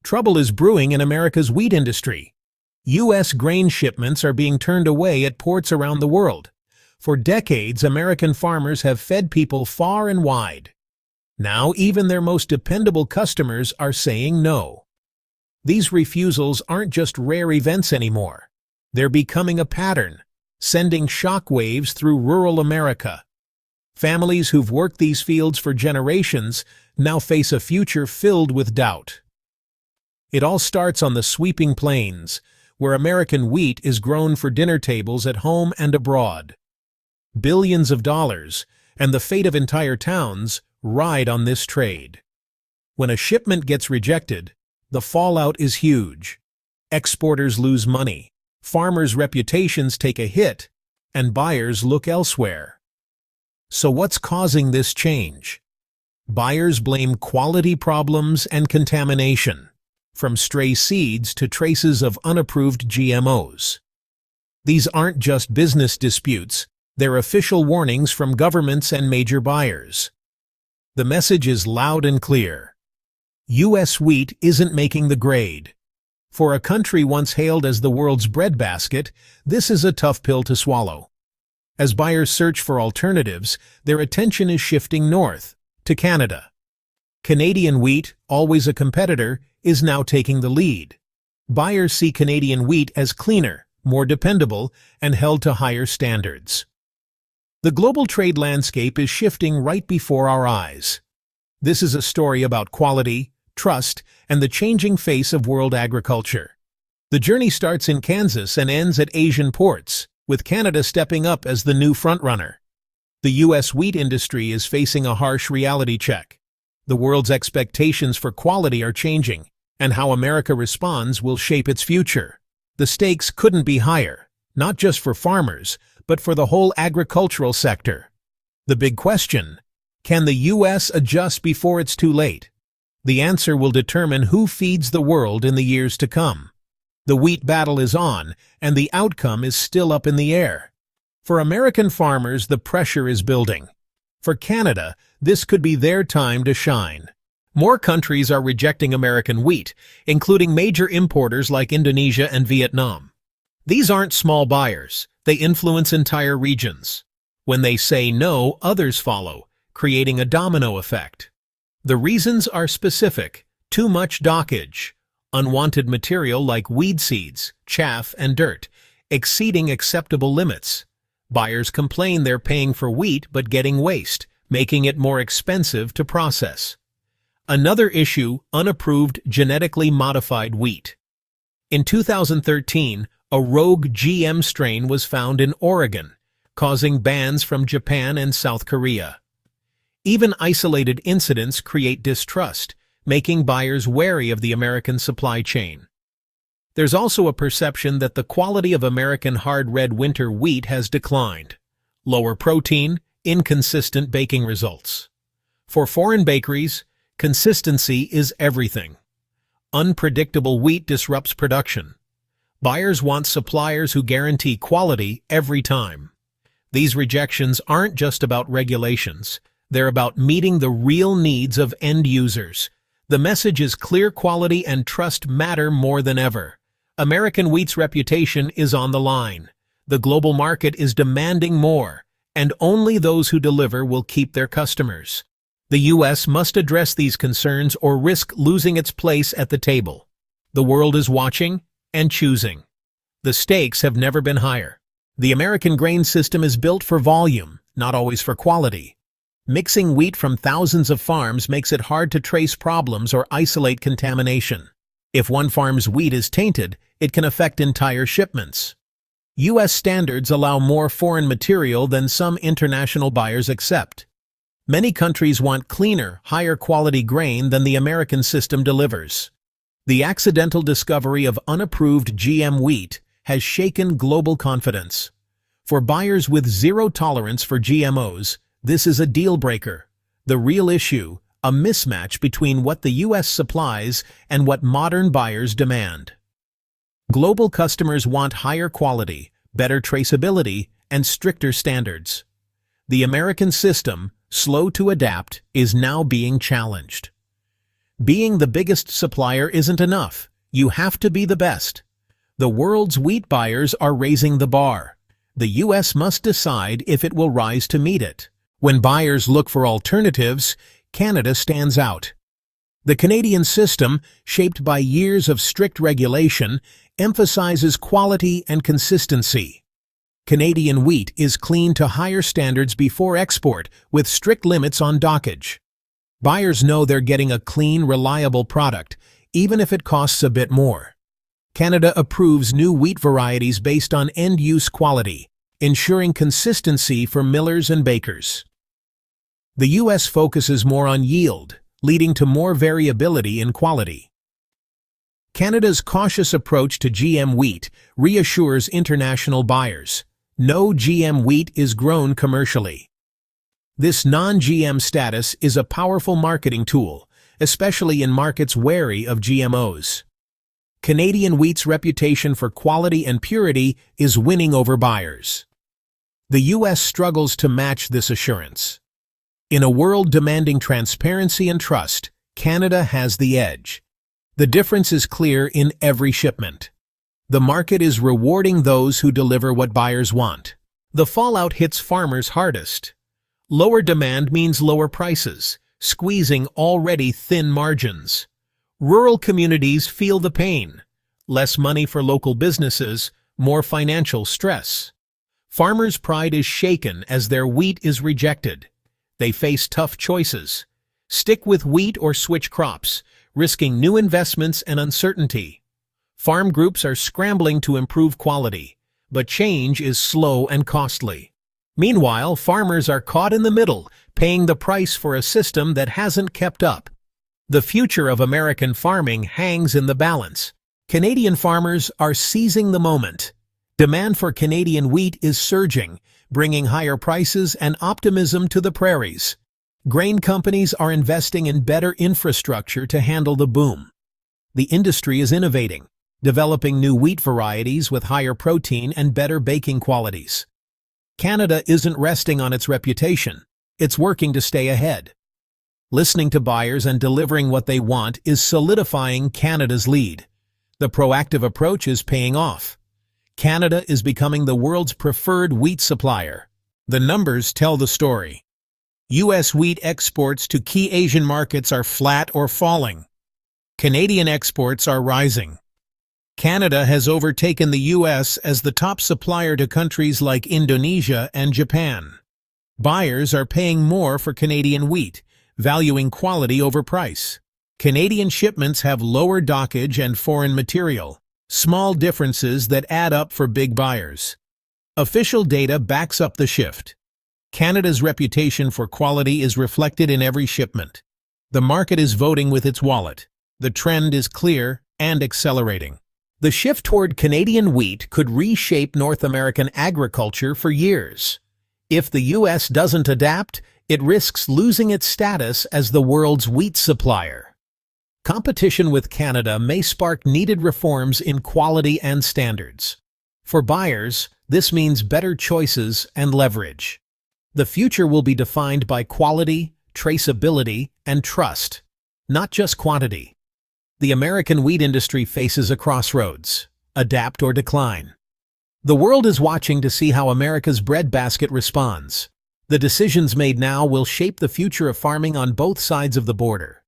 Trouble is brewing in America's wheat industry. U.S. grain shipments are being turned away at ports around the world. For decades, American farmers have fed people far and wide. Now, even their most dependable customers are saying no. These refusals aren't just rare events anymore. They're becoming a pattern, sending shockwaves through rural America. Families who've worked these fields for generations now face a future filled with doubt. It all starts on the sweeping plains, where American wheat is grown for dinner tables at home and abroad. Billions of dollars, and the fate of entire towns, ride on this trade. When a shipment gets rejected, the fallout is huge. Exporters lose money, farmers' reputations take a hit, and buyers look elsewhere. So what's causing this change? Buyers blame quality problems and contamination, from stray seeds to traces of unapproved GMOs. These aren't just business disputes, they're official warnings from governments and major buyers. The message is loud and clear. U.S. wheat isn't making the grade. For a country once hailed as the world's breadbasket, this is a tough pill to swallow. As buyers search for alternatives, their attention is shifting north, to Canada. Canadian wheat, always a competitor, is now taking the lead. Buyers see Canadian wheat as cleaner, more dependable, and held to higher standards. The global trade landscape is shifting right before our eyes. This is a story about quality, trust, and the changing face of world agriculture. The journey starts in Kansas and ends at Asian ports, with Canada stepping up as the new frontrunner. The U.S. wheat industry is facing a harsh reality check. The world's expectations for quality are changing, and how America responds will shape its future. The stakes couldn't be higher, not just for farmers, but for the whole agricultural sector. The big question: can the U.S. adjust before it's too late? The answer will determine who feeds the world in the years to come. The wheat battle is on, and the outcome is still up in the air. For American farmers, the pressure is building. For Canada, this could be their time to shine. More countries are rejecting American wheat, including major importers like Indonesia and Vietnam. These aren't small buyers. They influence entire regions. When they say no, others follow, creating a domino effect. The reasons are specific: too much dockage, unwanted material like weed seeds, chaff, and dirt, exceeding acceptable limits. Buyers complain they're paying for wheat but getting waste, making it more expensive to process. Another issue: unapproved genetically modified wheat. In 2013, a rogue GM strain was found in Oregon, causing bans from Japan and South Korea. Even isolated incidents create distrust, making buyers wary of the American supply chain. There's also a perception that the quality of American hard red winter wheat has declined. Lower protein, inconsistent baking results. For foreign bakeries, consistency is everything. Unpredictable wheat disrupts production. Buyers want suppliers who guarantee quality every time. These rejections aren't just about regulations. They're about meeting the real needs of end users. The message is clear: quality and trust matter more than ever. American wheat's reputation is on the line. The global market is demanding more, and only those who deliver will keep their customers. The U.S. must address these concerns or risk losing its place at the table. The world is watching and choosing. The stakes have never been higher. The American grain system is built for volume, not always for quality. Mixing wheat from thousands of farms makes it hard to trace problems or isolate contamination. If one farm's wheat is tainted, it can affect entire shipments. U.S. standards allow more foreign material than some international buyers accept. Many countries want cleaner, higher quality grain than the American system delivers. The accidental discovery of unapproved GM wheat has shaken global confidence. For buyers with zero tolerance for GMOs, this is a deal-breaker. The real issue: a mismatch between what the U.S. supplies and what modern buyers demand. Global customers want higher quality, better traceability, and stricter standards. The American system, slow to adapt, is now being challenged. Being the biggest supplier isn't enough. You have to be the best. The world's wheat buyers are raising the bar. The U.S. must decide if it will rise to meet it. When buyers look for alternatives, Canada stands out. The Canadian system, shaped by years of strict regulation, emphasizes quality and consistency. Canadian wheat is cleaned to higher standards before export, with strict limits on dockage. Buyers know they're getting a clean, reliable product, even if it costs a bit more. Canada approves new wheat varieties based on end-use quality, ensuring consistency for millers and bakers. The U.S. focuses more on yield, leading to more variability in quality. Canada's cautious approach to GM wheat reassures international buyers. No GM wheat is grown commercially. This non-GM status is a powerful marketing tool, especially in markets wary of GMOs. Canadian wheat's reputation for quality and purity is winning over buyers. The U.S. struggles to match this assurance. In a world demanding transparency and trust, Canada has the edge. The difference is clear in every shipment. The market is rewarding those who deliver what buyers want. The fallout hits farmers hardest. Lower demand means lower prices, squeezing already thin margins. Rural communities feel the pain. Less money for local businesses, more financial stress. Farmers' pride is shaken as their wheat is rejected. They face tough choices. Stick with wheat or switch crops, risking new investments and uncertainty. Farm groups are scrambling to improve quality, but change is slow and costly. Meanwhile, farmers are caught in the middle, paying the price for a system that hasn't kept up. The future of American farming hangs in the balance. Canadian farmers are seizing the moment. Demand for Canadian wheat is surging, bringing higher prices and optimism to the prairies. Grain companies are investing in better infrastructure to handle the boom. The industry is innovating, developing new wheat varieties with higher protein and better baking qualities. Canada isn't resting on its reputation. It's working to stay ahead. Listening to buyers and delivering what they want is solidifying Canada's lead. The proactive approach is paying off. Canada is becoming the world's preferred wheat supplier. The numbers tell the story. U.S. wheat exports to key Asian markets are flat or falling. Canadian exports are rising. Canada has overtaken the U.S. as the top supplier to countries like Indonesia and Japan. Buyers are paying more for Canadian wheat, valuing quality over price. Canadian shipments have lower dockage and foreign material, small differences that add up for big buyers. Official data backs up the shift. Canada's reputation for quality is reflected in every shipment. The market is voting with its wallet. The trend is clear and accelerating. The shift toward Canadian wheat could reshape North American agriculture for years. If the U.S. doesn't adapt, it risks losing its status as the world's wheat supplier. Competition with Canada may spark needed reforms in quality and standards. For buyers, this means better choices and leverage. The future will be defined by quality, traceability, and trust, not just quantity. The American wheat industry faces a crossroads: adapt or decline. The world is watching to see how America's breadbasket responds. The decisions made now will shape the future of farming on both sides of the border.